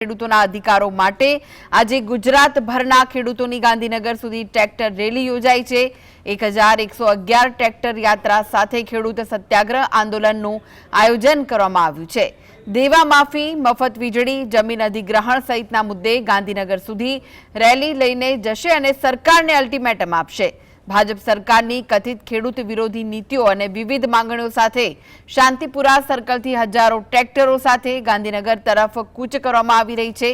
ખેડૂતોના અધિકારો માટે આજે ગુજરાતભરના ખેડૂતોની ગાંધીનગર સુધી ટ્રેક્ટર રેલી યોજાઈ છે। 1111 ટ્રેક્ટર યાત્રા સાથે ખેડૂત સત્યાગ્રહ આંદોલનનું આયોજન કરવામાં આવ્યું છે। દેવા માફી, મફત વીજળી, જમીન અધિગ્રહણ સહિતના મુદ્દે ગાંધીનગર સુધી રેલી લઈને જશે અને સરકારને અલ્ટિમેટમ આપશે। ભાજપ સરકારની કથિત ખેડૂત વિરોધી નીતિઓ અને વિવિધ માંગણીઓ સાથે શાંતિપુરા સર્કલથી હજારો ટ્રેક્ટરો સાથે ગાંધીનગર તરફ કૂચ કરવામાં આવી રહી છે।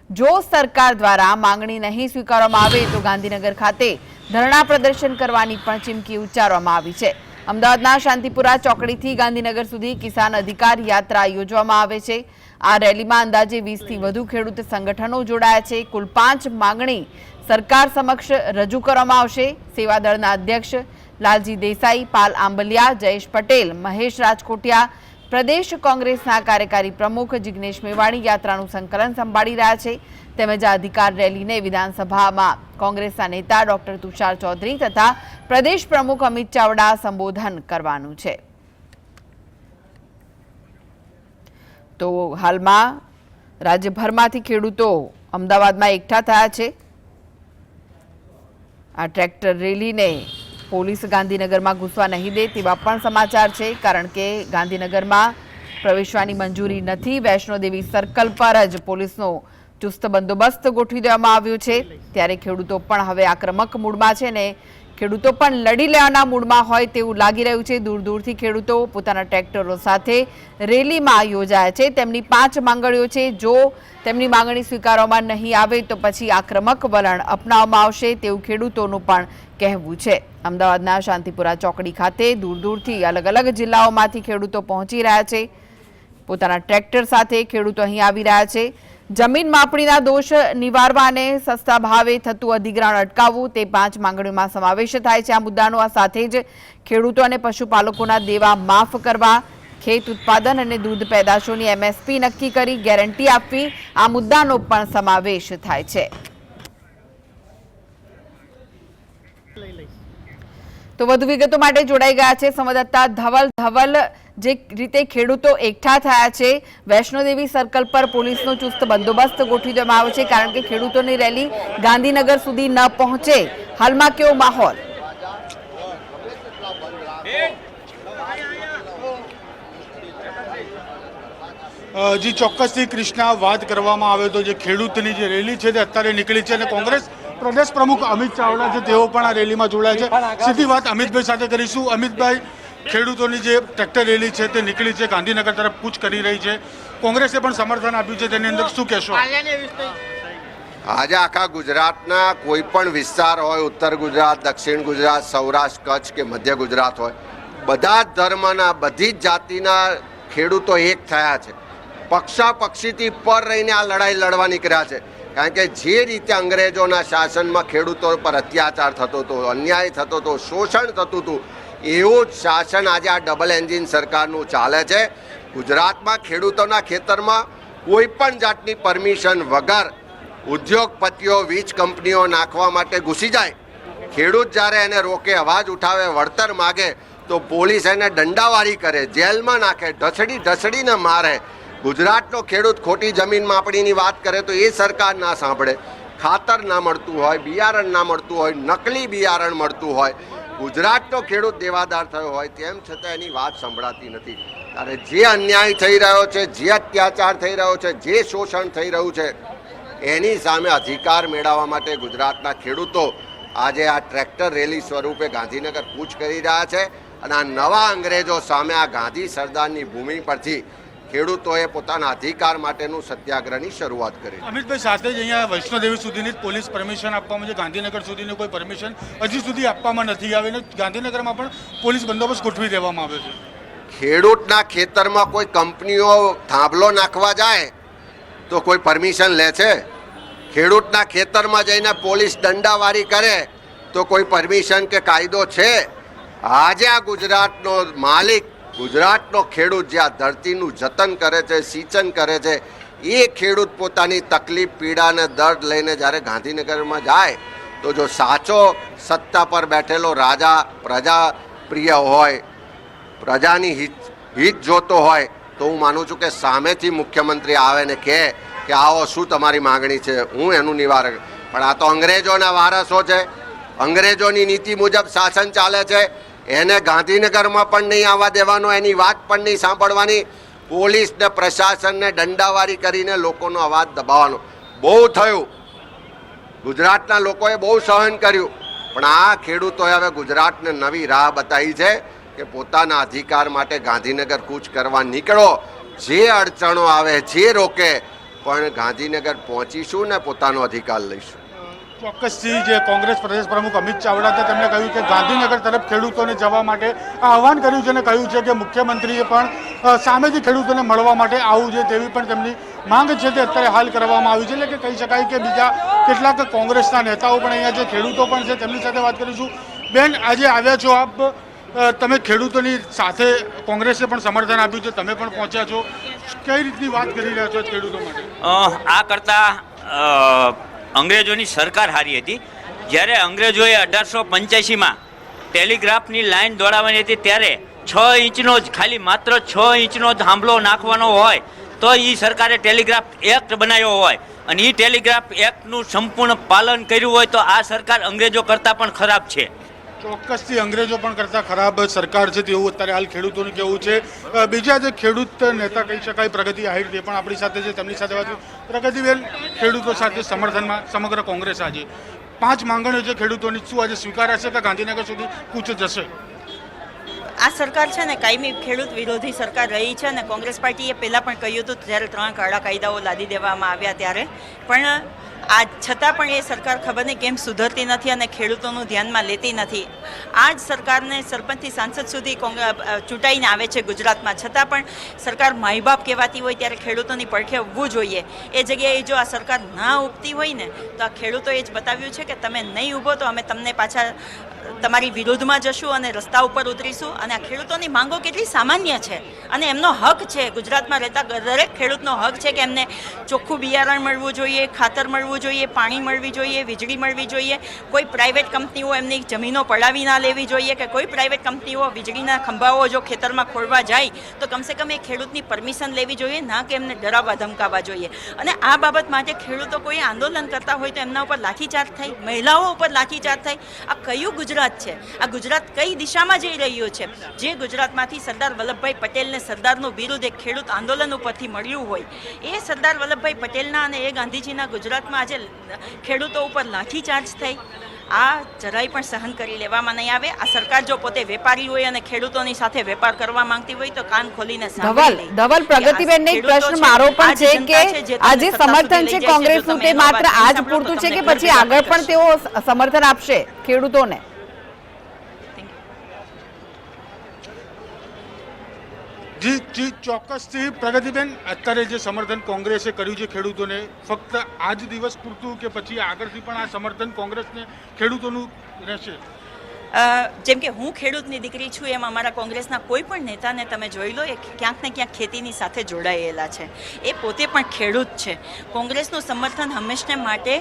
જો સરકાર દ્વારા માંગણી નહીં સ્વીકારવામાં આવે તો ગાંધીનગર ખાતે ધરણા પ્રદર્શન કરવાની પણ ચીમકી ઉચ્ચારવામાં આવી છે। અમદાવાદના શાંતિપુરા ચોકડીથી ગાંધીનગર સુધી કિસાન અધિકાર યાત્રા યોજવામાં આવે છે। આ રેલીમાં અંદાજે 20થી વધુ ખેડૂત સંગઠનો જોડાયા છે। કુલ 5 માંગણી સરકાર સમક્ષ રજૂ કરવામાં આવશે। સેવાદળના અધ્યક્ષ લાલજી દેસાઈ, પાલ આંબલિયા, જયેશ પટેલ, મહેશ રાજકોટિયા, પ્રદેશ કોંગ્રેસના કાર્યકારી પ્રમુખ જિગ્નેશ મેવાણી યાત્રાનું સંકલન સંભાળી રહ્યા છે। તેમજ આ અધિકાર રેલીને વિધાનસભામાં કોંગ્રેસના નેતા ડોક્ટર તુષાર ચૌધરી તથા પ્રદેશ પ્રમુખ અમિત ચાવડા સંબોધન કરવાનું છે। તો હાલમાં રાજ્યભરમાંથી ખેડૂતો અમદાવાદમાં એકઠા થયા છે। આ ટ્રેક્ટર રેલીને પોલીસ ગાંધીનગરમાં ઘૂસવા નહીં દે તેવા પણ સમાચાર છે, કારણ કે ગાંધીનગરમાં પ્રવેશવાની મંજૂરી નથી। વૈષ્ણોદેવી સર્કલ પર જ પોલીસનો ચુસ્ત બંદોબસ્ત ગોઠવી દેવામાં આવ્યો છે। ત્યારે ખેડૂતો પણ હવે આક્રમક મૂડમાં છે ને ખેડૂતો પણ લડી લેવાના મૂડમાં હોય તેવું લાગી રહ્યું છે। દૂર દૂરથી ખેડૂતો પોતાના ટ્રેક્ટરો સાથે રેલીમાં યોજાયા છે। તેમની 5 માંગણીઓ છે। જો તેમની માંગણી સ્વીકારવામાં નહીં આવે તો પછી આક્રમક વલણ અપનાવવામાં આવશે તેવું ખેડૂતોનું પણ કહેવું છે। અમદાવાદના શાંતિપુરા ચોકડી ખાતે દૂર દૂરથી અલગ અલગ જિલ્લાઓમાંથી ખેડૂતો પહોંચી રહ્યા છે। પોતાના ટ્રેક્ટર સાથે ખેડૂતો અહીં આવી રહ્યા છે। જમીન માપણીના દોષ નિવારવા અને સસ્તા ભાવે થતું અધિગ્રહણ અટકાવવું તે 5 માંગણીઓમાં સમાવેશ થાય છે। આ મુદ્દાનો આ સાથે જ ખેડૂતો અને પશુપાલકોના દેવા માફ કરવા, ખેત ઉત્પાદન અને દૂધ પેદાશોની MSP નક્કી કરી ગેરંટી આપવી, આ મુદ્દાનો પણ સમાવેશ થાય છે। તો વધુ વિગતો માટે જોડાઈ ગયા છે સંવાદદાતા ધવલ। જે રીતે ખેડૂતો એકઠા થયા છે, વૈષ્ણોદેવી સર્કલ પર પોલીસનો ચુસ્ત બંદોબસ્ત ગોઠવી દેવામાં આવ્યો છે, કારણ કે ખેડૂતોની રેલી ગાંધીનગર સુધી ન પહોંચે। હાલમાં કેવો માહોલ? જી ચોક્કસથી કૃષ્ણા, વાત કરવામાં આવે તો જે ખેડૂતની જે રેલી છે તે અત્યારે નીકળી છે અને કોંગ્રેસ પ્રદેશ પ્રમુખ અમિત ચાવડા છે તેઓ પણ આ રેલીમાં જોડાયા છે। સીધી વાત અમિતભાઈ સાથે કરીશું। અમિતભાઈ, ખેડૂતોની જે ટ્રેક્ટર રેલી છે તે નીકળી છે, ગાંધીનગર તરફ કૂચ કરી રહી છે, કોંગ્રેસે પણ સમર્થન આપ્યું છે, તેની અંદર શું કહેશો? આજે આખા ગુજરાતના કોઈ પણ વિસ્તાર હોય, ઉત્તર ગુજરાત, દક્ષિણ ગુજરાત, સૌરાષ્ટ્ર, કચ્છ કે મધ્ય ગુજરાત હોય, બધા જ ધર્મના, બધી જ જાતિના ખેડૂતો એક થયા છે। પક્ષાપક્ષીથી પર રહીને આ લડાઈ લડવા નીકળ્યા છે, કારણ કે જે રીતે અંગ્રેજોના શાસનમાં ખેડૂતો પર અત્યાચાર થતો હતો, અન્યાય થતો હતો, શોષણ થતું હતું, એવું જ શાસન આજે આ ડબલ એન્જિન સરકારનું ચાલે છે। ગુજરાતમાં ખેડૂતોના ખેતરમાં કોઈ પણ જાતની પરમિશન વગર ઉદ્યોગપતિઓ, વીજ કંપનીઓ નાખવા માટે ઘૂસી જાય। ખેડૂત જ્યારે એને રોકે, અવાજ ઉઠાવે, વળતર માગે તો પોલીસ એને દંડાવાળી કરે, જેલમાં નાખે, ઢસડીને મારે। ગુજરાતનો ખેડૂત ખોટી જમીન માપણીની વાત કરે તો એ સરકાર ના સાંભળે। ખાતર ના મળતું હોય, બિયારણ ના મળતું હોય, નકલી બિયારણ મળતું હોય, ગુજરાતનો ખેડૂત દેવાદાર થયો હોય, તેમ છતાં એની વાત સંભળાતી નથી। ત્યારે જે અન્યાય થઈ રહ્યો છે, જે અત્યાચાર થઈ રહ્યો છે, જે શોષણ થઈ રહ્યું છે, એની સામે અધિકાર મેળવવા માટે ગુજરાતના ખેડૂતો આજે આ ટ્રેક્ટર રેલી સ્વરૂપે ગાંધીનગર કૂચ કરી રહ્યા છે અને આ નવા અંગ્રેજો સામે આ ગાંધી સરદારની ભૂમિ પરથી ખેડૂતોએ પોતાના અધિકાર માટેનું સત્યાગ્રહની શરૂઆત કરી। અમિતભાઈ, સાથે જ અહીંયા વૈષ્ણોદેવી સુધીની પોલીસ પરમિશન આપવામાં છે, ગાંધીનગર સુધીની કોઈ પરમિશન હજી સુધી આપવામાં નથી આવી અને ગાંધીનગરમાં પણ પોલીસ બંદોબસ્ત ગોઠવી દેવામાં આવ્યો છે। ખેડૂતના ખેતરમાં કોઈ કંપનીઓ થાંભલો નાખવા જાય તો કોઈ પરમિશન લે છે? ખેડૂતના ખેતરમાં જઈને પોલીસ દંડાવાળી કરે તો કોઈ પરમિશન કે કાયદો છે? આજે આ ગુજરાતનો માલિક, ગુજરાતનો ખેડૂત જે આ ધરતીનું જતન કરે છે, સિંચન કરે છે, એ ખેડૂત પોતાની તકલીફ, પીડા અને દર્દ લઈને જ્યારે ગાંધીનગરમાં જાય તો જો સાચો સત્તા પર બેઠેલો રાજા પ્રજા પ્રિય હોય, પ્રજાની હિત જોતો હોય તો હું માનું છું કે સામેથી મુખ્યમંત્રી આવે ને કહે કે આવો શું તમારી માગણી છે, હું એનું નિવારણ. પણ આ તો અંગ્રેજોના વારસો છે, અંગ્રેજોની નીતિ મુજબ શાસન ચાલે છે. એને ગાંધીનગરમાં પણ નહીં આવવા દેવાનો, એની વાત પણ નહીં સાંભળવાની. પોલીસ ને પ્રશાસનને દંડાવારી કરીને લોકોનો અવાજ દબાવવાનો. બહુ થયું, ગુજરાતના લોકોએ બહુ સહન કર્યું, પણ આ ખેડૂતોએ હવે ગુજરાતને નવી રાહ બતાવી છે કે પોતાના અધિકાર માટે ગાંધીનગર કૂચ કરવા નીકળો. જે અડચણો આવે, જે રોકે, પણ ગાંધીનગર પહોંચીશું ને પોતાનો અધિકાર લઈશું. ચોક્કસથી જે કોંગ્રેસ પ્રદેશ પ્રમુખ અમિત ચાવડા છે તેમણે કહ્યું કે ગાંધીનગર તરફ ખેડૂતોને જવા માટે આહવાન કર્યું છે અને કહ્યું છે કે મુખ્યમંત્રીએ પણ સામેથી ખેડૂતોને મળવા માટે આવવું છે તેવી પણ તેમની માંગ છે તે અત્યારે હાલ કરવામાં આવી છે. એટલે કે કહી શકાય કે બીજા કેટલાક કોંગ્રેસના નેતાઓ પણ અહીંયા છે, ખેડૂતો પણ છે, તેમની સાથે વાત કરીશું. બેન, આજે આવ્યા છો આપ, તમે ખેડૂતોની સાથે કોંગ્રેસે પણ સમર્થન આપ્યું છે, તમે પણ પહોંચ્યા છો, કઈ રીતની વાત કરી રહ્યા છો ખેડૂતો માટે? આ કરતાં અંગ્રેજોની સરકાર હારી હતી. જ્યારે અંગ્રેજોએ 1885માં ટેલિગ્રાફની લાઈન દોડાવવાની હતી ત્યારે 6 ઇંચનો જ, ખાલી માત્ર 6 ઇંચનો જ થાંભલો નાખવાનો હોય તો એ સરકારે ટેલિગ્રાફ એક્ટ બનાવ્યો હોય અને એ ટેલિગ્રાફ એક્ટનું સંપૂર્ણ પાલન કર્યું હોય તો આ સરકાર અંગ્રેજો કરતાં પણ ખરાબ છે. ચોક્કસથી અંગ્રેજો પણ કરતા ખરાબ સરકાર છે તેવું અત્યારે હાલ ખેડૂતોનું કહેવું છે. બીજા જે ખેડૂત નેતા કહી શકાય પ્રગતિ આહિર, તે પણ આપણી સાથે છે, તેમની સાથે વાત. પ્રગતિબેન, ખેડૂતો સાથે સમર્થનમાં સમગ્ર કોંગ્રેસ આજે 5 માંગણીઓ છે ખેડૂતોની, શું આજે સ્વીકારાશે કે ગાંધીનગર સુધી કૂચ જશે? આ સરકાર છે ને કાયમી ખેડૂત વિરોધી સરકાર રહી છે અને કોંગ્રેસ પાર્ટીએ પહેલાં પણ કહ્યું હતું જ્યારે 3 કાળા કાયદાઓ લાદી દેવામાં આવ્યા ત્યારે, પણ આ છતાં પણ એ સરકાર ખબર નહીં કેમ સુધરતી નથી અને ખેડૂતોનું ધ્યાનમાં લેતી નથી. આ જ સરકારને સરપંચથી સાંસદ સુધી ચૂંટાઈને આવે છે ગુજરાતમાં, છતાં પણ સરકાર માઈ બાપ કહેવાતી હોય ત્યારે ખેડૂતોની પડખે ઊભવું જોઈએ. એ જગ્યાએ જો આ સરકાર ના ઊભતી હોય ને તો આ ખેડૂતોએ જ બતાવ્યું છે કે તમે નહીં ઊભો તો અમે તમને પાછા તમારી વિરોધમાં જશું અને રસ્તા ઉપર ઉતરીશું. અને આ ખેડૂતોની માંગો કેટલી સામાન્ય છે અને એમનો હક છે, ગુજરાતમાં રહેતા દરેક ખેડૂતનો હક છે કે એમને ચોખ્ખું બિયારણ મળવું જોઈએ, ખાતર મળવું જોઈએ, પાણી મળવી જોઈએ, વીજળી મળવી જોઈએ. કોઈ પ્રાઇવેટ કંપનીઓ એમની જમીનો પડાવી ના લેવી જોઈએ કે કોઈ પ્રાઇવેટ કંપનીઓ વીજળીના ખંભાઓ જો ખેતરમાં ખોળવા જાય તો કમસે કમ એ ખેડૂતની પરમિશન લેવી જોઈએ, ના કે એમને ડરાવવા ધમકાવવા જોઈએ. અને આ બાબત માટે ખેડૂતો કોઈ આંદોલન કરતા હોય તો એમના ઉપર લાઠીચાર્જ થાય, મહિલાઓ ઉપર લાઠીચાર્જ થાય. આ કયું ગુજરાત છે? આ ગુજરાત કઈ દિશામાં જઈ રહ્યું છે? જે ગુજરાતમાંથી સરદાર વલ્લભભાઈ પટેલને સરદારનું બિરુદ એક ખેડૂત આંદોલન ઉપરથી મળ્યું હોય, એ સરદાર વલ્લભભાઈ પટેલના અને એ ગાંધીજીના ગુજરાતમાં આજે ખેડૂતો ઉપર લાઠીચાર્જ થઈ, આ જરાય પણ સહન કરી લેવામાં નહીં આવે. આ સરકાર જો પોતે વેપારી હોય અને ખેડૂતોની સાથે વેપાર કરવા માંગતી હોય તો કાન ખોલીને સાંભળી લે. ધવલ, પ્રગતિબેનને એક પ્રશ્ન મારો પણ છે કે આ જે સમર્થન છે કોંગ્રેસનું તે માત્ર આજ પૂરતું છે કે પછી આગળ પણ તેઓ સમર્થન આપશે ખેડૂતોને? જી ચોક્કસથી પ્રગતિબેન, અત્યારે જે સમર્થન કોંગ્રેસે કર્યું છે ખેડૂતોને, ફક્ત આ જ દિવસ પૂરતું કે પછી આગળથી પણ આ સમર્થન કોંગ્રેસને ખેડૂતોનું રહેશે? જેમ કે હું ખેડૂતની દીકરી છું એમ અમારા કોંગ્રેસના કોઈ પણ નેતાને તમે જોઈ લો, એ ક્યાંક ને ક્યાંક ખેતીની સાથે જોડાયેલા છે, એ પોતે પણ ખેડૂત છે. કોંગ્રેસનું સમર્થન હંમેશને માટે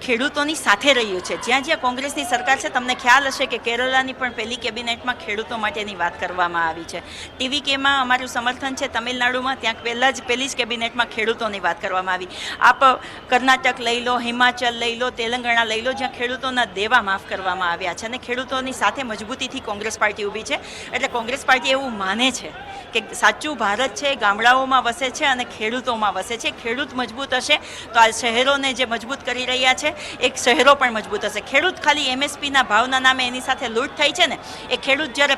ખેડૂતોની સાથે રહ્યું છે. જ્યાં જ્યાં કોંગ્રેસની સરકાર છે, તમને ખ્યાલ હશે કે કેરળની પણ પહેલી કેબિનેટમાં ખેડૂતો માટેની વાત કરવામાં આવી છે. TVKમાં અમારું સમર્થન છે, તમિલનાડુમાં ત્યાં પહેલી જ કેબિનેટમાં ખેડૂતોની વાત કરવામાં આવી. આપ કર્ણાટક લઈ લો, હિમાચલ લઈ લો, તેલંગાણા લઈ લો, જ્યાં ખેડૂતોના દેવા માફ કરવામાં આવ્યા છે અને ખેડૂતોની સાથે મજબૂતીથી કોંગ્રેસ પાર્ટી ઊભી છે. એટલે કોંગ્રેસ પાર્ટી એવું માને છે કે સાચું ભારત છે ગામડાઓમાં વસે છે અને ખેડૂતોમાં વસે છે. ખેડૂત મજબૂત હશે તો આ શહેરોને જે મજબૂત કરી રહ્યા છે એક શહેરો પણ મજબૂત હશે. ખેડૂત ખાલી MSPના ભાવના નામે એની સાથે લૂંટ થાય છે ને, એ ખેડૂત જ્યારે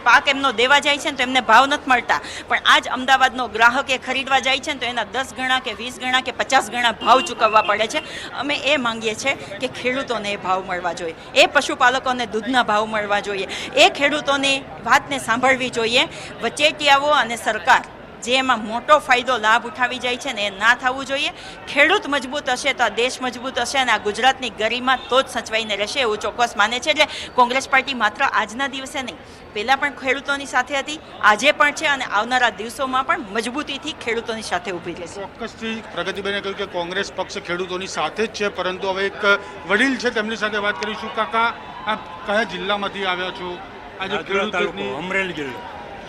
પાક એમનો દેવા જાય છે ને તો એમને ભાવ નથી મળતા, પણ આજ અમદાવાદનો ગ્રાહક એ ખરીદવા જાય છે ને તો એના 10 ગણા કે 20 ગણા કે 50 ગણા ભાવ ચૂકવવા પડે છે. અમે એ માંગીએ છીએ કે ખેડૂતોને એ ભાવ મળવા જોઈએ, એ પશુપાલકોને દૂધના ભાવ મળવા જોઈએ, એ ખેડૂતોની વાતને સાંભળવી જોઈએ. વચેટિયાઓ અને સરકાર જે એમાં મોટો ફાયદો લાભ ઉઠાવી જાય છે ને એ ના થવું જોઈએ. ખેડૂત મજબૂત હશે તો આ દેશ મજબૂત હશે અને આ ગુજરાતની ગરિમા તો જ સચવાઈને રહેશે એવું ચોક્કસ માને છે. એટલે કોંગ્રેસ પાર્ટી માત્ર આજના દિવસે નહીં, પહેલાં પણ ખેડૂતોની સાથે હતી, આજે પણ છે અને આવનારા દિવસોમાં પણ મજબૂતીથી ખેડૂતોની સાથે ઊભી રહેશે. ચોક્કસથી પ્રગતિબેને કહ્યું કે કોંગ્રેસ પક્ષ ખેડૂતોની સાથે જ છે, પરંતુ હવે એક વડીલ છે તેમની સાથે વાત કરીશું. કાકા, આપ કયા જિલ્લામાંથી આવ્યા છો? આજે ખેડૂતોની અમરેલી જિલ્લો.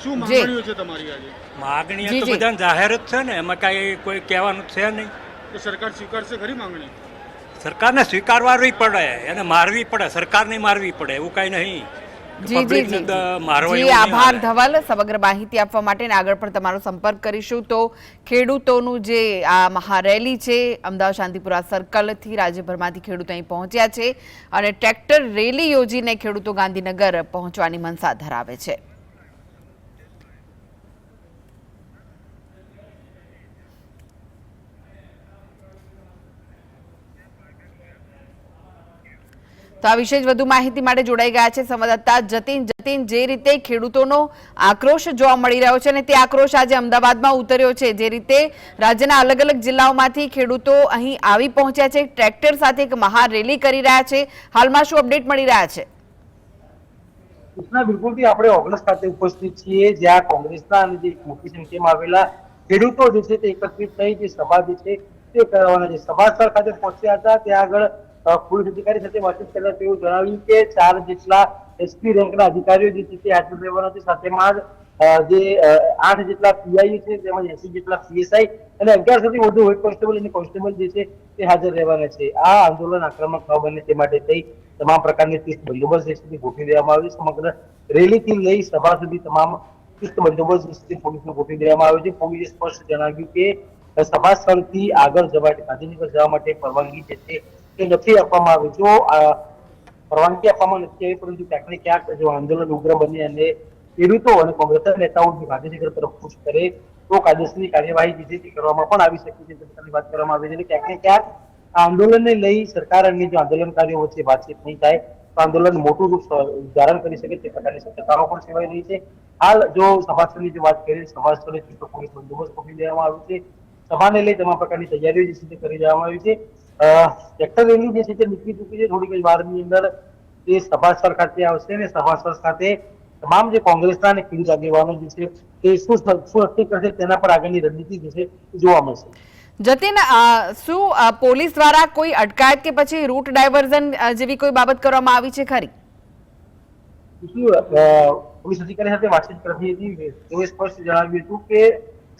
શું જી. માંગણીઓ છે તમારી આજે? માગણી જી, તો જી. બધાને જાહેર જ છે ને, એમાં કાંઈ કોઈ કહેવાનું છે નહીં. તો સરકાર સ્વીકારશે ખરી માંગણી? સરકારને સ્વીકારવી પડે, એને મારવી પડે, સરકારને મારવી પડે, એવું કાંઈ નહીં. જી જી પબ્લિકને જી તો મારવા જી એવું નહીં આભાર હાલે. ધવલ સમગ્ર માહિતી આપવા માટે ને આગળ પણ તમારો સંપર્ક કરીશું. તો ખેડૂતોનું જે આ મહારેલી છે અમદાવાદ શાંતિપુરા સર્કલથી રાજ્યભરમાંથી ખેડૂતો અહીં પહોંચ્યા છે અને ટ્રેક્ટર રેલી યોજીને ખેડૂતો ગાંધીનગર પહોંચવાની મનસા ધરાવે છે. તો આ વિશે જ વધુ માહિતી માટે જોડાઈ ગયા છે સંવાદદાતા જતીન. જે રીતે ખેડૂતોનો આક્રોશ જોવા મળી રહ્યો છે અને તે આક્રોશ આજે અમદાવાદમાં ઉતર્યો છે. જે રીતે રાજ્યના અલગ અલગ જિલ્લાઓમાંથી ખેડૂતો અહીં આવી પહોંચ્યા છે, ટ્રેક્ટર સાથે એક મહારેલી કરી રહ્યા છે. હાલમાં શું અપડેટ મળી રહ્યા છે? કૃષ્ણા, બિલકુલથી આપણે ઓગણસ ખાતે ઉપસ્થિત છીએ, જ્યાં કોંગ્રેસના અને જે મોટી સંખ્યામાં આવેલા ખેડૂતો જે છે તે એકત્રિત થઈ જે સભા જે છે તે કરવાના છે. સભા સ્થળ ખાતે પહોંચ્યા હતા, ત્યાં આગળ પોલીસ અધિકારી સાથે વાતચીત કરતા તેવું જણાવ્યું કે 4 જેટલા એસપી રેન્કના અધિકારીઓ જે છે તે હાજર રહેવાના છે. સાથેમાં જે 8 જેટલા પીઆઈ છે તેમજ 80 જેટલા પીએસઆઈ અને 1100 થી વધુ હેડ કોન્સ્ટેબલ અને કોન્સ્ટેબલ જે છે તે હાજર રહેવાના છે. આ આંદોલન આક્રમક ન બને તે માટે થઈ તમામ પ્રકારની ચુસ્ત બંદોબસ્ત જે છે ગોઠવી દેવામાં આવ્યો છે. સમગ્ર રેલીથી લઈ સભા સુધી તમામ ચુસ્ત બંદોબસ્ત જે પોલીસને ગોઠવી દેવામાં આવ્યો છે. પોલીસે સ્પષ્ટ જણાવ્યું કે સભા સ્થળથી આગળ જવા ગાંધીનગર જવા માટે પરવાનગી જે છે તે નથી આપવામાં આવી. જો પરવાનગી આપવામાં નથી આવી, પરંતુ ક્યાંક ને ક્યાંક જો આંદોલન ઉગ્ર બને અને ખેડૂતો અને કોંગ્રેસના નેતાઓ જો ગાંધીનગર તરફ કૂચ કરે તો કાયદેસરની કાર્યવાહી જે છે તે કરવામાં પણ આવી શકે છે. તેની વાત કરવામાં આવી છે અને ક્યાંક ને ક્યાંક આ આંદોલનને લઈ સરકાર અને જો આંદોલનકારીઓ વચ્ચે વાતચીત નહીં થાય તો આંદોલન મોટું રૂપ ધારણ કરી શકે તે પ્રકારની શક્યતાઓ પણ સેવાઈ રહી છે. હાલ જો સભા સ્થળની જો વાત કરીએ, સભા સ્થળે ચુસ્ત પોલીસ બંદોબસ્ત ગોઠવી દેવામાં આવ્યો છે. સભાને લઈ તમામ પ્રકારની તૈયારીઓ જે છે તે કરી દેવામાં આવી છે. ટ્રેક્ટર રેલી જે છે તે નીકળી ચૂકી છે. થોડીક જ વારની અંદર તે સભા સ્થળ ખાતે આવશે અને સભા સ્થળ ખાતે તમામ જે કોંગ્રેસના અને ખેડૂત આગેવાનો જે છે તે શું નક્કી કરશે તેના પર આગળની રણનીતિ જે છે તે જોવા મળશે. જતીન, શું પોલીસ દ્વારા કોઈ અટકાયત કે પછી રૂટ ડાયવર્ઝન જેવી કોઈ બાબત કરવામાં આવી છે ખરી? પોલીસ અધિકારી સાથે વાતચીત કરતી હતી, તેઓએ સ્પષ્ટ જણાવ્યું હતું કે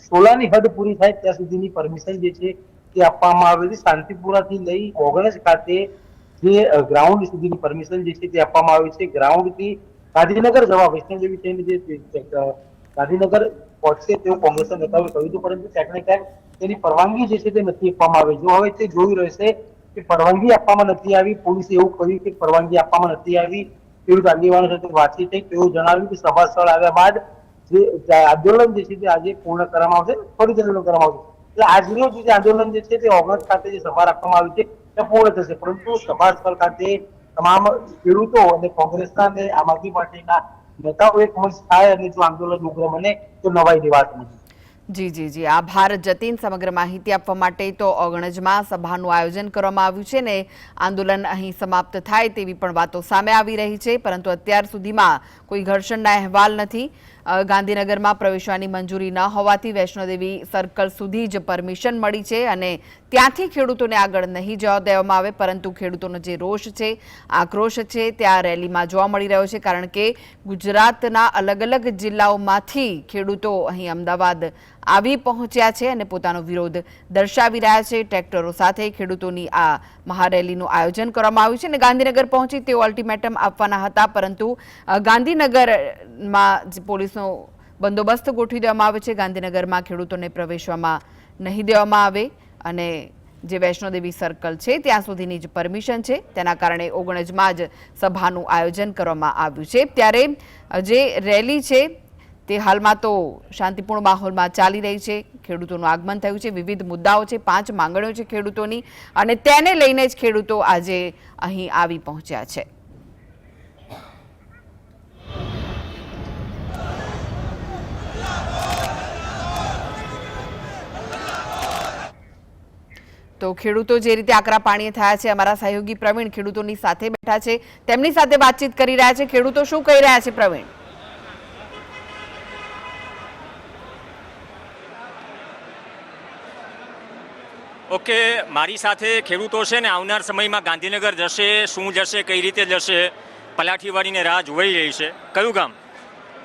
16 ની હદ પૂરી થાય ત્યાં સુધીની પરમિશન જે છે તે આપવામાં આવે છે. શાંતિપુરાથી લઈ ઓગણસ ખાતે જે ગ્રાઉન્ડ સુધીની પરમિશન જે છે તે આપવામાં આવી છે. ગ્રાઉન્ડથી ગાંધીનગર જવા વૈષ્ણોદેવી થઈને જે ગાંધીનગર પહોંચશે તેવું કોંગ્રેસના નેતાઓએ કહ્યું હતું, પરંતુ ક્યાંક ને ક્યાંક તેની પરવાનગી જે છે તે નથી આપવામાં આવી. જો હવે તે જોયું રહેશે કે પરવાનગી આપવામાં નથી આવી, પોલીસે એવું કહ્યું કે પરવાનગી આપવામાં નથી આવી, ખેડૂત આગેવાનો સાથે વાતચીત થઈ, તેવું જણાવ્યું કે સભા સ્થળ આવ્યા બાદ જે આંદોલન જે છે તે આજે પૂર્ણ કરવામાં આવશે, ફરીથી આંદોલન કરવામાં આવશે. એટલે આજનું જે આંદોલન જે છે તે ઓગણસ ખાતે જે સભા રાખવામાં આવી છે તે પૂર્ણ થશે, પરંતુ સભા સ્થળ ખાતે તમામ ખેડૂતો અને કોંગ્રેસના અને આમ આદમી પાર્ટીના નેતાઓ એક મંચ થાય અને જો આંદોલન ઉગ્ર બને તો નવાઈની વાત નથી. જી જી જી આભાર જતીન સમગ્ર માહિતી આપવા માટે. તો ઓગણજમાં સભાનું આયોજન કરવામાં આવ્યું છે ને આંદોલન અહીં સમાપ્ત થાય તેવી પણ વાતો સામે આવી રહી છે, પરંતુ અત્યાર સુધીમાં કોઈ ઘર્ષણના અહેવાલ નથી. ગાંધીનગરમાં પ્રવેશવાની મંજૂરી ન હોવાથી વૈષ્ણોદેવી સર્કલ સુધી જ પરમિશન મળી છે અને ત્યાંથી ખેડૂતોને આગળ નહીં જવા દેવામાં આવે, પરંતુ ખેડૂતોનો જે રોષ છે, આક્રોશ છે તે આ રેલીમાં જોવા મળી રહ્યો છે. કારણ કે ગુજરાતના અલગ અલગ જિલ્લાઓમાંથી ખેડૂતો અહીં અમદાવાદ આવી પહોંચ્યા છે અને પોતાનો વિરોધ દર્શાવી રહ્યા છે. ટ્રેક્ટરો સાથે ખેડૂતોની આ મહારેલીનું આયોજન કરવામાં આવ્યું છે અને ગાંધીનગર પહોંચી તેઓ અલ્ટિમેટમ આપવાના હતા, પરંતુ ગાંધીનગરમાં પોલીસનો બંદોબસ્ત ગોઠવી દેવામાં આવે છે. ગાંધીનગરમાં ખેડૂતોને પ્રવેશવામાં નહીં દેવામાં આવે અને જે વૈષ્ણોદેવી સર્કલ છે ત્યાં સુધીની જ પરમિશન છે, તેના કારણે ઓગણજમાં જ સભાનું આયોજન કરવામાં આવ્યું છે. ત્યારે જે રેલી છે તે હાલમાં તો શાંતિપૂર્ણ માહોલમાં ચાલી રહી છે. ખેડૂતોનું આગમન થયું છે, વિવિધ મુદ્દાઓ છે, 5 માંગણીઓ છે ખેડૂતોની અને તેને લઈને જ ખેડૂતો આજે અહીં આવી પહોંચ્યા છે. તો ખેડૂતો જે રીતે આકરા પાણીએ થયા છે, અમારા સહયોગી પ્રવીણ ખેડૂતોની સાથે બેઠા છે, તેમની સાથે વાતચીત કરી રહ્યા છે. ખેડૂતો શું કહી રહ્યા છે પ્રવીણ? ઓકે, મારી સાથે ખેડૂતો છે ને આવનાર સમયમાં ગાંધીનગર જશે, શું જશે, કઈ રીતે જશે, પલાઠીવાળીને રાહ જોઈ રહી છે. કયું ગામ?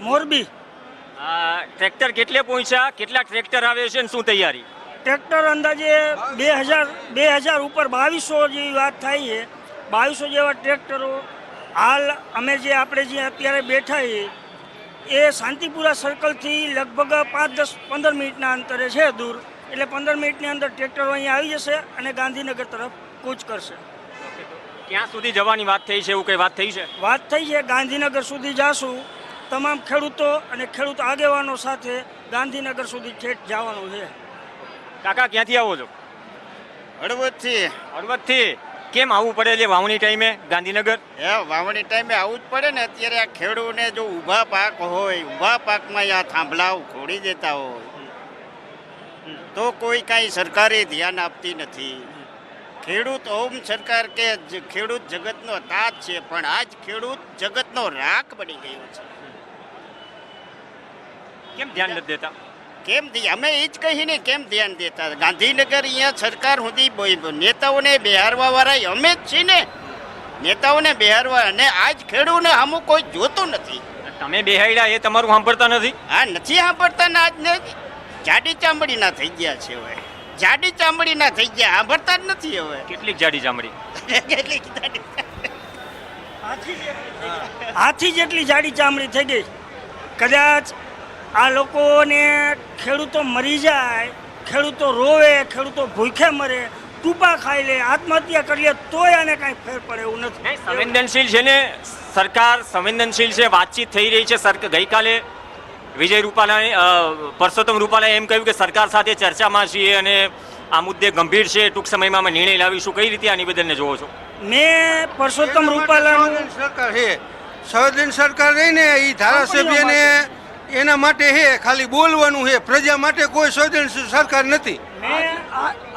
મોરબી. ટ્રેક્ટર કેટલે પહોંચ્યા, કેટલા ટ્રેક્ટર આવે છે અને શું તૈયારી? ટ્રેક્ટર અંદાજે 2000 ઉપર 2200 જેવી વાત થાય છે. 2200 જેવા ટ્રેક્ટરો હાલ અમે જે આપણે જે અત્યારે બેઠા છીએ એ શાંતિપુરા સર્કલથી લગભગ 5-10-15 મિનિટના અંતરે છે દૂર. એટલે 15 મિનિટની અંદર ટ્રેક્ટરો અહીંયા આવી જશે અને ગાંધીનગર તરફ કૂચ કરશે. ક્યાં સુધી જવાની વાત થઈ છે, એવું કઈ વાત થઈ છે? વાત થઈ છે ગાંધીનગર સુધી જાશું. તમામ ખેડૂતો અને ખેડૂત આગેવાનો સાથે ગાંધીનગર સુધી ઠેઠ જવાનું છે. કાકા ક્યાંથી આવો છો? હળવદથી. હળવદથી. કેમ આવવું પડે છે વાવણી ટાઈમે ગાંધીનગર? વાવણી ટાઈમે આવવું જ પડે ને. અત્યારે આ ખેડૂને જો ઊભા પાક હોય, ઊભા પાકમાં આ થાંભલા ઉખોડી દેતા હોય તો કોઈ કાંઈ સરકારે ધ્યાન આપતી નથી. ખેડૂત ઓમ સરકાર કે ખેડૂત જગતનો તાજ છે, પણ આજ ખેડૂત જગતનો રાખ બની ગયો છે. કેમ ધ્યાન નથી દેતા? કેમ અમે એ જ કહીને કેમ ધ્યાન દેતા? ગાંધીનગર અહીંયા સરકાર સુધી નેતાઓને બેહારવા વાળા અમે જ છીએ ને. નેતાઓને બેહારવા, અને આજ ખેડૂતને અમુક કોઈ જોતું નથી. તમે બેહાડ્યા એ તમારું સાંભળતા નથી? હા, નથી સાંભળતા ને. આજને જાડી ચામડીના થઈ ગયા છે. હવે જાડી ચામડીના થઈ ગયા, સાંભળતા જ નથી. હવે કેટલીક જાડી ચામડી? કેટલીક જાડી. હાથી જેટલી જાડી ચામડી થઈ ગઈ. કદાચ આ લોકોને ખેડૂતો મરી જાય, ખેડૂતો રોવે, ખેડૂતો ભૂખે મરે, ટૂંપા ખાઈ લે, આત્મહત્યા કરી લે, તોય આને કાંઈ ફેર પડે એવું નથી. સંવેદનશીલ છે ને સરકાર, સંવેદનશીલ છે. વાતચીત થઈ રહી છે. ગઈકાલે વિજય રૂપાલાએ, પરસોત્તમ રૂપાલાએ એમ કહ્યું કે સરકાર સાથે ચર્ચામાં છીએ અને આ મુદ્દે ગંભીર છે, ટૂંક સમયમાં અમે નિર્ણય લાવીશું. કઈ રીતે આ નિવેદનને જોવો છો? મેં પરસોત્તમ રૂપાલાનું સરકાર છે, સંવેદન સરકાર રહીને એ ધારાસભ્યને એના માટે હે ખાલી બોલવાનું છે, પ્રજા માટે કોઈ સંવેદનશીલ સરકાર નથી. મેં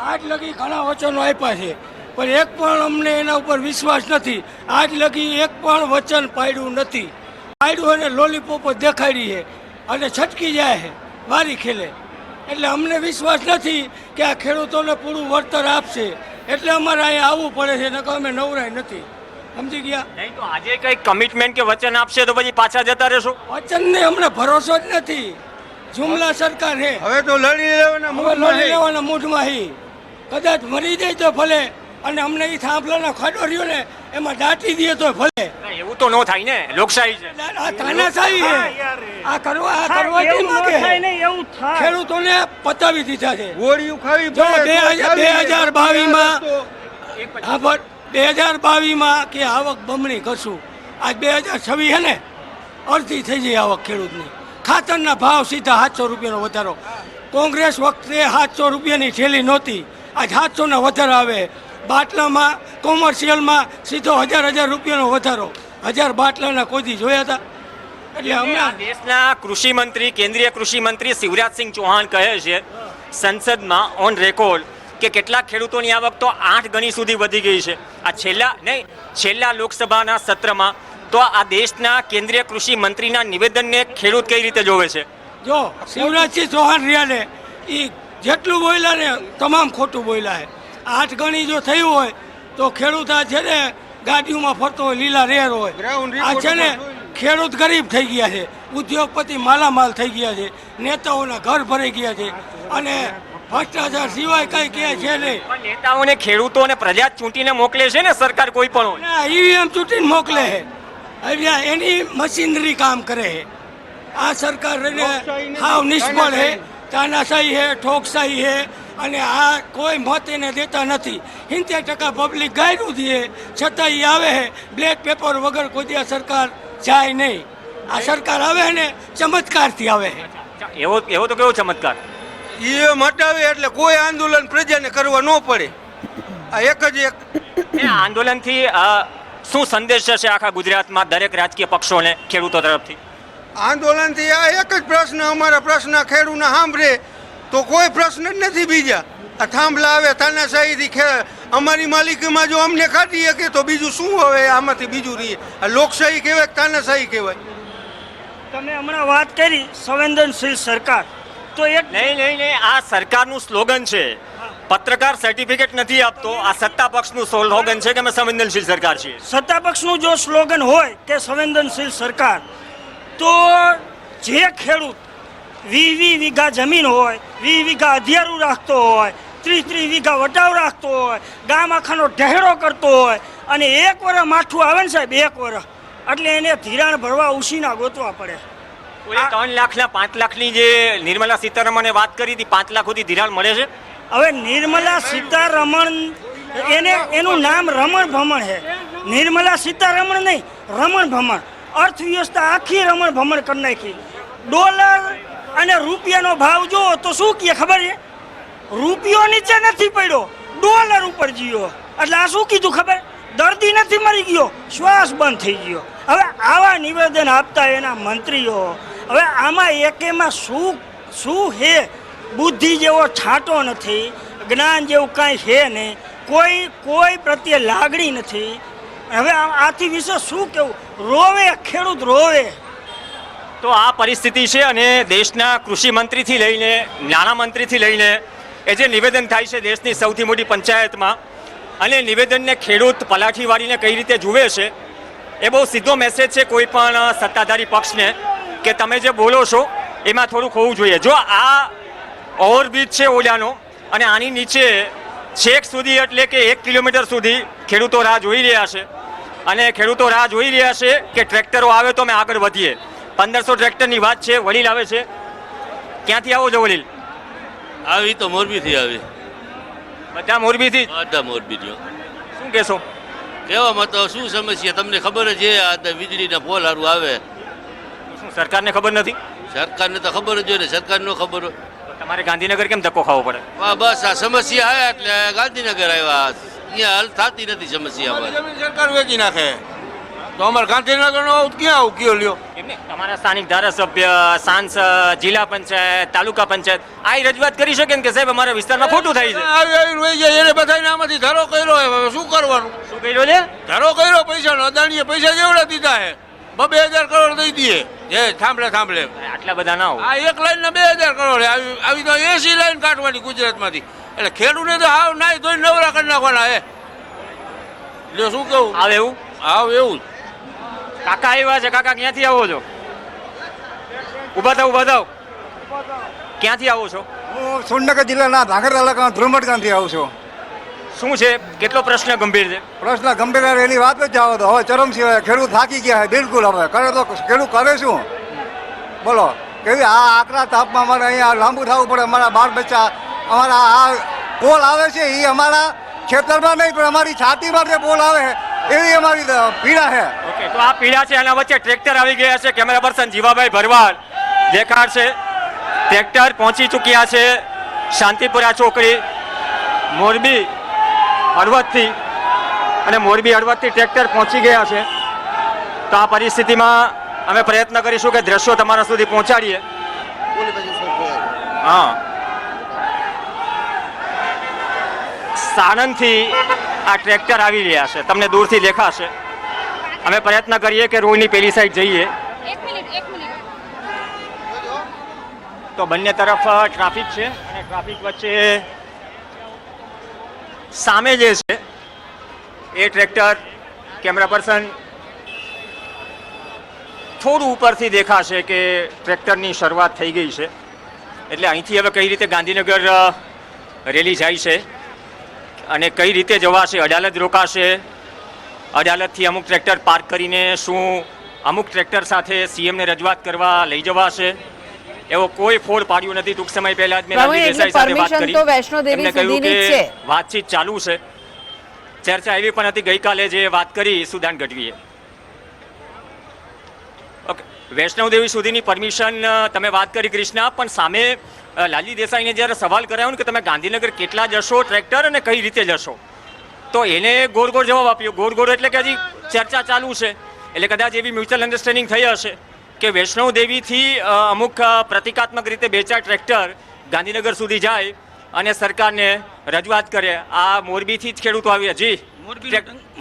આજ લગી ઘણા વચનો આપ્યા છે, પણ એક પણ અમને એના ઉપર વિશ્વાસ નથી. આજ લગી એક પણ વચન પાડ્યું નથી. પાડ્યું અને લોલીપોપ દેખાડી છે અને છટકી જાય છે વારી ખેલે. એટલે અમને વિશ્વાસ નથી કે આ ખેડૂતોને પૂરું વળતર આપશે. એટલે અમારે અહીંયા આવવું પડે છે, નકર અમે નવરાય નથી. સમજી ગયા? નહીં તો આજે કઈ કમિટમેન્ટ કે વચન આપશે તો પછી પાછા જતા રહેશો? વચનને અમને ભરોસો જ નથી. જુમલા સરકાર છે, હવે તો લડી લેવાના મૂડમાં હી. કદાચ મરી જાય તો ભલે, અને અમને એ થાંભલાના ખાડો રહ્યો ને એમાં દાટી દે તો ભલે. એવું તો ન થાય ને, લોકશાહી છે. આ તાનાશાહી છે. આ કરવા કેમ માંગે? ખેડૂતોને પતાવી દીધા છે. ગોળીઓ ખાવી જો 2022માં 2022માં કે આવક બમણી કરશું. આજ 2026 છે ને, અડધી થઈ જાય આવક ખેડૂતની. ખાતરના ભાવ સીધા 700 રૂપિયાનો વધારો. કોંગ્રેસ વખતે 700 રૂપિયાની થેલી નહોતી, આજ 700ના વધારો આવે. બાટલામાં કોમર્શિયલમાં સીધો 1000 રૂપિયાનો વધારો. 1000 બાટલાના કોઈ જોયા હતા? એટલે આ હમણાં દેશના કૃષિ મંત્રી, કેન્દ્રીય કૃષિ મંત્રી શિવરાજસિંહ ચૌહાણ કહે છે સંસદમાં ઓન રેકોર્ડ કે કેટલાક ખેડૂતોની આવક તો 8 ગણી સુધી વધી ગઈ છે. આ છેલ્લા લોકસભાના સત્રમાં તો આ દેશના કેન્દ્રીય કૃષિ મંત્રીના નિવેદનને ખેડૂત કઈ રીતે જોવે છે? જો શિવરાજસિંહ ચૌહાણ રહ્યા ને એ જેટલું બોલ્યા ને તમામ ખોટું બોલ્યા છે. 8 ગણી જો થયું હોય તો ખેડૂત આ છે ને ગાડીઓમાં ફરતો હોય, લીલા રેર હોય. આ છે ને ખેડૂત ગરીબ થઈ ગયા છે, ઉદ્યોગપતિ માલામાલ થઈ ગયા છે, નેતાઓના ઘર ભરાઈ ગયા છે, અને ભ્રષ્ટાચાર સિવાય કઈ કહે છે નહીં. પણ નેતાઓને ખેડૂતો અને પ્રજા જ ચૂંટીને મોકલે છે ને સરકાર, કોઈ પણ હોય. ઈવીએમ ચૂંટીને મોકલે છે. હવે એની મશીનરી કામ કરે છે. આ સરકાર હાવ નિષ્ફળ છે, તાનાશાહી છે, ઠોકશાહી છે, અને આ કોઈ મત એને દેતા નથી. 70% પબ્લિક ગાયરું દે છતાં એ આવે છે. બ્લેક પેપર વગર કોઈ આ સરકાર જાય નહીં. આ સરકાર આવે ને ચમત્કારથી આવે છે. એવો તો કેવો ચમત્કાર? એ મટાવે એટલે કોઈ આંદોલન પ્રજાને કરવા ન પડે. આ એક જ એક આંદોલનથી શું સંદેશ છે આખા ગુજરાતમાં દરેક રાજકીય પક્ષોને ખેડૂતો તરફથી? આંદોલનથી આ એક જ પ્રશ્ન, અમારા પ્રશ્ન ખેડૂતને સાંભળે તો કોઈ પ્રશ્ન જ નથી બીજા. આ થાંભલા આવે તાનાશાહીથી અમારી માલિકીમાં જો અમને કાઢી શકે તો બીજું શું હવે આમાંથી બીજું રહીએ? આ લોકશાહી કહેવાય કે તાનાશાહી કહેવાય? તમે હમણાં વાત કરી સંવેદનશીલ સરકાર, તો એક નહીં, આ સરકારનું સ્લોગન છે. પત્રકાર સર્ટિફિકેટ નથી આપતો. આ સત્તા પક્ષનું સ્લોગન છે કે અમે સંવેદનશીલ સરકાર છીએ. સત્તા પક્ષનું જો સ્લોગન હોય કે સંવેદનશીલ સરકાર, તો જે ખેડૂત વીસ વીઘા જમીન હોય, 20 વીઘા અધિયારું રાખતો હોય, 30 વીઘા વટાવ રાખતો હોય, ગામ આખાનો ઢહેરો કરતો હોય અને 1 વર્ષ માઠું આવે ને સાહેબ 1 વર્ષ એટલે એને ધિરાણ ભરવા ઉશીના ગોતવા પડે. ઓલી 3 લાખના 5 લાખની જે નિર્મલા સીતારમણે વાત કરી હતી, 5 લાખ સુધી ધિરાણ મળે છે. હવે નિર્મલા સીતારમણ એનું નામ રમણ ભમણ છે. નિર્મલા સીતારમણ નહીં, રમણ ભમણ. અર્થવ્યવસ્થા આખી રમણ ભમણ કરી નાખી. ડોલર અને રૂપિયાનો ભાવ જુઓ તો શું કહે ખબર છે? રૂપિયો નીચે નથી પડ્યો, ડોલર ઉપર ગયો. એટલે આ શું કીધું ખબર? દર્દી નથી મરી ગયો, શ્વાસ બંધ થઈ ગયો. હવે આવા નિવેદન આપતા એના મંત્રીઓ, હવે આમાં એકેમાં શું હે? બુદ્ધિ જેવો છાંટો નથી, જ્ઞાન જેવું કાંઈ છે નહીં, કોઈ પ્રત્યે લાગણી નથી. હવે આથી વિશે શું કેવું? રોવે, ખેડૂત રોવે. તો આ પરિસ્થિતિ છે અને દેશના કૃષિ મંત્રીથી લઈને નાણામંત્રીથી લઈને એ જે નિવેદન થાય છે દેશની સૌથી મોટી પંચાયતમાં, અને નિવેદનને ખેડૂત પલાઠી વાળીને કઈ રીતે જુએ છે, એ બહુ સીધો મેસેજ છે કોઈ પણ સત્તાધારી પક્ષને કે તમે જે બોલો છો એમાં થોડુંક હોવું જોઈએ. જો આ ઓવરબ્રિજ છે ઓલાનો અને આની નીચે છેક સુધી એટલે કે 1 કિલોમીટર સુધી ખેડૂતો રાહ જોઈ રહ્યા છે અને ખેડૂતો રાહ જોઈ રહ્યા છે કે ટ્રેક્ટરો આવે તો અમે આગળ વધીએ. 1500 ટ્રેક્ટરની વાત છે. વડીલ આવે છે. ક્યાંથી આવો છો વડીલ? આવી તો મોરબીથી આવી. બધા મોરબીથી? બધા મોરબીથી. શું કહેશો? કહેવામાં તો શું સમસ્યા તમને ખબર જ છે. આ વીજળીના પોલ હારું આવે. શું સરકારને ખબર નથી? સરકારને તો ખબર જ હોય ને, સરકાર ન ખબર હોય. તમારે ગાંધીનગર કેમ ધક્કો ખાવો પડે? બસ આ સમસ્યા આવે એટલે ગાંધીનગર આવ્યા. અહીંયા હલ થતી નથી સમસ્યા. સરકાર વેચી નાખે તો અમારે ગાંધીનગરનો ક્યાં ઉકેલ લ્યો? એમને તમારા સ્થાનિક ધારાસભ્ય, સાંસદ, જિલ્લા પંચાયત, તાલુકા પંચાયત આ રજૂઆત કરી શકે ને કે સાહેબ અમારા વિસ્તારમાં ખોટું થાય છે? આવી વહી જાય એને બધાને આમાંથી ધારો કર્યો. હવે શું કરવાનું? શું કર્યો છે? ધારો કર્યો પૈસાનો. અદાણીએ પૈસા જેવડા દીધા હે. 2000 કરોડ દઈ દઈએ. જે થાંભલે આટલા બધા ના હોય. આ એક લાઈન ના 2000 કરોડ. આવી તો 80 લાઈન કાઢવાની ગુજરાતમાંથી. એટલે ખેડૂતને તો હાવ નાય ધોઈ નવરા કરી નાખવાના હે. એટલે શું કહું? આવે એવું? એવું જ. કાકા આવ્યા છે. કાકા ક્યાંથી આવો છો? ઉભા થાવ. ક્યાંથી આવો છો? હું સુરનગર જિલ્લાના ધાંગર તાલુકાના ધ્રુમટ ગામથી આવું છું. શું છે? કેટલો પ્રશ્ન ગંભીર છે? પ્રશ્ન ગંભીર એની વાત જ જાઓ તો હવે ચરમ સિવાય ખેડૂત થાકી ગયા છે બિલકુલ. હવે કરે તો ખેડૂત કરે શું? બોલો કેવી આ આકરા તાપમાં અમારે અહીંયા લાંબુ થવું પડે. અમારા બાળ બચ્ચા, અમારા આ પોલ આવે છે એ અમારા ખેતરમાં નહીં પણ અમારી છાતીમાં જે પોલ આવે એવી અમારી પીડા છે. ઓકે, તો આ પીડા છે એના વચ્ચે ટ્રેક્ટર આવી ગયા છે. કેમેરા પર્સન જીવાભાઈ ભરવાડ દેખાડશે. ટ્રેક્ટર પહોંચી ચૂક્યા છે શાંતિપુરા ચોકડી, મોરબી હળવદથી, અને મોરબી હળવદથી ટ્રેક્ટર પહોંચી ગયા છે. તો આ પરિસ્થિતિમાં અમે પ્રયત્ન કરીશું કે દ્રશ્યો તમારા સુધી પહોંચાડીએ. હા, સાણંદથી આ ટ્રેક્ટર આવી રહ્યા છે, તમને દૂરથી દેખાશે. અમે પ્રયત્ન કરીએ કે રોડની પેલી સાઈડ જઈએ. તો બંને તરફ ટ્રાફિક છે અને ટ્રાફિક વચ્ચે સામે જે છે એ ટ્રેક્ટર, કેમેરા પર્સન થોડું ઉપરથી દેખાશે કે ટ્રેક્ટરની શરૂઆત થઈ ગઈ છે. એટલે અહીંથી હવે કઈ રીતે ગાંધીનગર રેલી જાય છે અને કઈ રીતે જવાશે? અડાલજ રોકાશે, અડાલજથી અમુક ટ્રેક્ટર પાર્ક કરીને શું અમુક ટ્રેક્ટર સાથે સીએમને રજૂઆત કરવા લઈ જવાશે? એવો કોઈ ફોડ પાડ્યું નથી. ટૂંક સમય પહેલા જ મેં લાલજી દેસાઈ સાથે વાત કરી. એમને કહ્યું કે વાતચીત ચાલુ છે. ચર્ચા એવી પણ હતી ગઈકાલે જે વાત કરી સુદાન ગઢવીએ. ઓકે, વૈષ્ણવદેવી સુધીની પરમિશન તમે વાત કરી કૃષ્ણા, પણ સામે લાલજી દેસાઈને જ્યારે સવાલ કરાયો ને કે તમે ગાંધીનગર કેટલા જશો ટ્રેક્ટર અને કઈ રીતે જશો, તો એને ગોળ જવાબ આપ્યો. ગોળ એટલે કે હજી ચર્ચા ચાલુ છે. એટલે કદાચ એવી મ્યુચ્યુઅલ અન્ડરસ્ટેન્ડિંગ થઈ હશે કે વૈષ્ણવદેવીથી અમુક પ્રતિકાત્મક રીતે 2-4 ટ્રેક્ટર ગાંધીનગર સુધી જાય અને સરકારને રજૂઆત કરે. આ મોરબીથી જ ખેડૂતો આવ્યા. જી,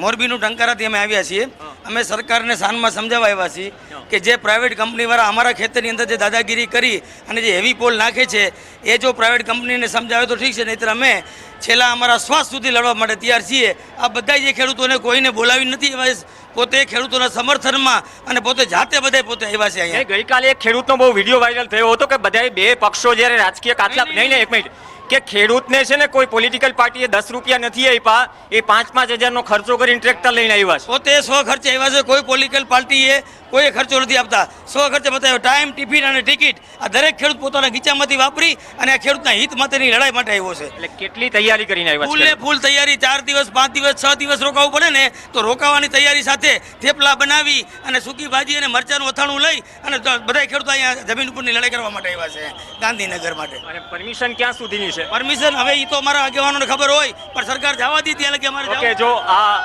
મોરબીનું ટંકારાથી અમે આવ્યા છીએ. અમે સરકારને સાનમાં સમજાવવા આવ્યા છીએ કે જે પ્રાઇવેટ કંપનીવાળા અમારા ખેતરની અંદર જે દાદાગીરી કરી અને જે હેવી પોલ નાખે છે એ જો પ્રાઇવેટ કંપનીને સમજાવે તો ઠીક છે, નહીંતર અમે છેલ્લા અમારા શ્વાસ સુધી લડવા માટે તૈયાર છીએ. આ બધા જે ખેડૂતોને કોઈને બોલાવી નથી આવ્યા, પોતે ખેડૂતોના સમર્થનમાં અને પોતે જાતે બધા પોતે આવ્યા છે અહીંયા. ગઈકાલે એક ખેડૂતનો બહુ વિડીયો વાયરલ થયો હતો કે બધા બે પક્ષો જ્યારે રાજકીય કાટલા નહીં એક મિનિટ કે ખેડૂતને છે ને કોઈ પોલિટિકલ પાર્ટીએ 10 રૂપિયા નથી આપ્યા, એ 5-5 હજારનો ખર્ચો કરીને ટ્રેક્ટર લઈને આવ્યા છે. પોતે સ્વખર્ચે આવ્યા છે, કોઈ પોલિટિકલ પાર્ટીએ કોઈ ખર્ચો નથી આપતા, સ્વખર્ચે બતાવ્યો. ટાઈમ, ટિફિન અને ટિકિટ આ દરેક ખેડૂત પોતાના ગીચામાંથી વાપરી અને આ ખેડૂતના હિત માટેની લડાઈ માટે આવ્યો છે. એટલે કેટલી તૈયારી કરીને આવ્યા છે? ફૂલે ફૂલ તૈયારી. 4 દિવસ 5 દિવસ 6 દિવસ રોકાવું પડે ને તો રોકાવાની તૈયારી સાથે થેપલા બનાવી અને સૂકી ભાજી અને મરચાનું અથાણું લઈ અને બધા ખેડૂતો અહીંયા જમીન ઉપરની લડાઈ કરવા માટે આવ્યા છે ગાંધીનગર માટે. અને પરમિશન ક્યાં સુધીની છે? પરમિશન હવે એ તો અમારા આગેવાનોને ખબર હોય, પણ સરકાર જવા દી ત્યાં લગી અમારે ઓકે, જો આ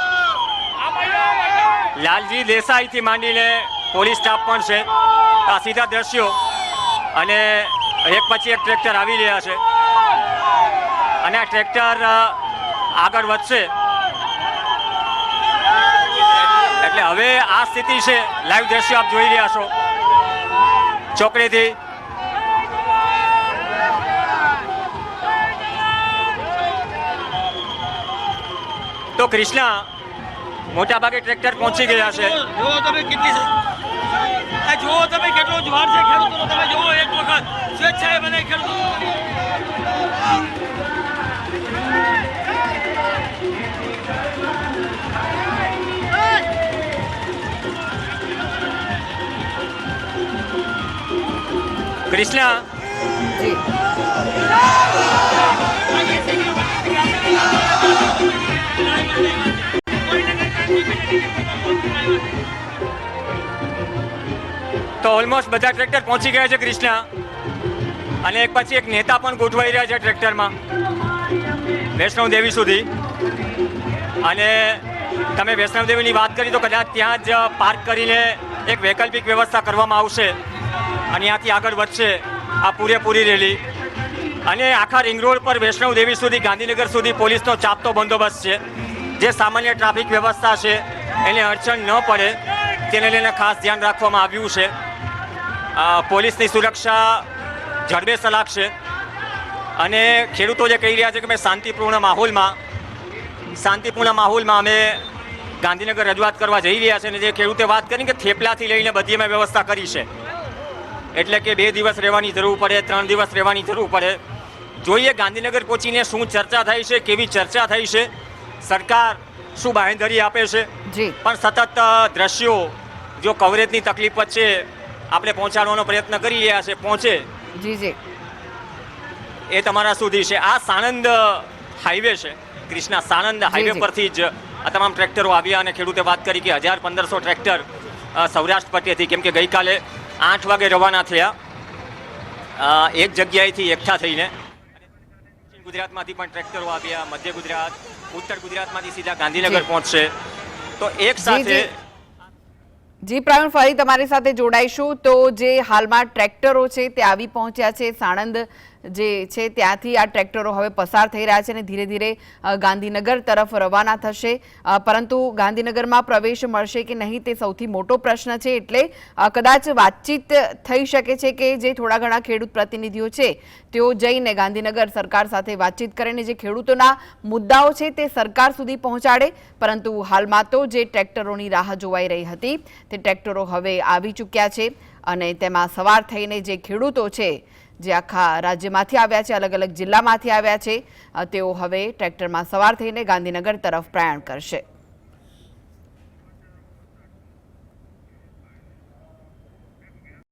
લાલજી દેસાઈથી માંડીને પોલીસ સ્ટાફ પણ છે. આ સીધા દ્રશ્યો અને એક પછી એક ટ્રેક્ટર આવી રહ્યા છે અને આ ટ્રેક્ટર આગળ વધશે. એટલે હવે આ સ્થિતિ છે, લાઈવ દ્રશ્યો આપ જોઈ રહ્યા છો ચોકડીથી. તો કૃષ્ણા મોટા ભાગે ટ્રેક્ટર પહોંચી ગયા છે. જુઓ તમે કેટલો જુવાર છે ખેડૂતોનો, તમે જુઓ એક વખત સ્વેચ્છાએ બધા ખેડૂતો. કૃષ્ણા તો ઓલમોસ્ટ બધા ટ્રેક્ટર પહોંચી ગયા છે કૃષ્ણા, અને એક પછી એક નેતા પણ ગોઠવાઈ રહ્યા છે ટ્રેક્ટરમાં વૈષ્ણવ દેવી સુધી. અને તમે વૈષ્ણવ દેવીની વાત કરી તો કદાચ ત્યાં જ પાર્ક કરીને એક વૈકલ્પિક વ્યવસ્થા કરવામાં આવશે અને ત્યાંથી આગળ વધશે આ પૂરેપૂરી રેલી. અને આખા રિંગ રોડ પર વૈષ્ણવ દેવી સુધી ગાંધીનગર સુધી પોલીસનો ચાપતો બંદોબસ્ત છે. જે સામાન્ય ટ્રાફિક વ્યવસ્થા છે એને અડચણ ન પડે તેને લઈને ખાસ ધ્યાન રાખવામાં આવ્યું છે. પોલીસની સુરક્ષા જડબે લાગશે અને ખેડૂતો જે કહી રહ્યા છે કે મેં શાંતિપૂર્ણ માહોલમાં અમે ગાંધીનગર રજૂઆત કરવા જઈ રહ્યા છે. અને જે ખેડૂતે વાત કરી કે થેપલાથી લઈને બધી અમે વ્યવસ્થા કરી છે, એટલે કે 2 દિવસ રહેવાની જરૂર પડે, 3 દિવસ રહેવાની જરૂર પડે. જોઈએ ગાંધીનગર પહોંચીને શું ચર્ચા થઈ છે, કેવી ચર્ચા થઈ છે, સરકાર શું બાંહેધરી આપે છે. પણ સતત દ્રશ્યો જો કવરેજની તકલીફ વચ્ચે આપણે પહોંચાડવાનો પ્રયત્ન કરી રહ્યા છે, પહોંચે એ તમારા સુધી છે. આ સાણંદ હાઈવે છે કૃષ્ણા, સાણંદ હાઈવે પરથી જ આ તમામ ટ્રેક્ટરો આવ્યા અને ખેડૂતે વાત કરી કે 1500 ટ્રેક્ટર સૌરાષ્ટ્ર પટ્ટીથી, કેમ કે ગઈકાલે 8 વાગે રવાના થયા એક જગ્યાએથી એકઠા થઈને. ગુજરાતમાંથી પણ ટ્રેક્ટરો આવ્યા, મધ્ય ગુજરાત, ઉત્તર ગુજરાતમાંથી સીધા ગાંધીનગર પહોંચશે. તો એક સાથે જી પ્રવીણ, ફરી તમારી સાથે જોડાઈશું. તો જે હાલમાં ટ્રેક્ટરો છે તે આવી પહોંચ્યા છે સાણંદ જે છે ત્યાંથી આ ટ્રેક્ટરો હવે પસાર થઈ રહ્યા છે અને ધીરે ધીરે ગાંધીનગર તરફ રવાના થશે. પરંતુ ગાંધીનગરમાં પ્રવેશ મળશે કે નહીં તે સૌથી મોટો પ્રશ્ન છે. એટલે કદાચ વાતચીત થઈ શકે છે કે જે થોડા ઘણા ખેડૂત પ્રતિનિધિઓ છે તેઓ જઈને ગાંધીનગર સરકાર સાથે વાતચીત કરીને જે ખેડૂતોના મુદ્દાઓ છે તે સરકાર સુધી પહોંચાડે. પરંતુ હાલમાં તો જે ટ્રેક્ટરોની રાહ જોવાઈ રહી હતી તે ટ્રેક્ટરો હવે આવી ચૂક્યા છે અને તેમાં સવાર થઈને જે ખેડૂતો છે જે આખા રાજ્યમાંથી આવ્યા છે, અલગ અલગ જિલ્લામાંથી આવ્યા છે, તેઓ હવે ટ્રેક્ટરમાં સવાર થઈને ગાંધીનગર તરફ પ્રયાણ કરશે.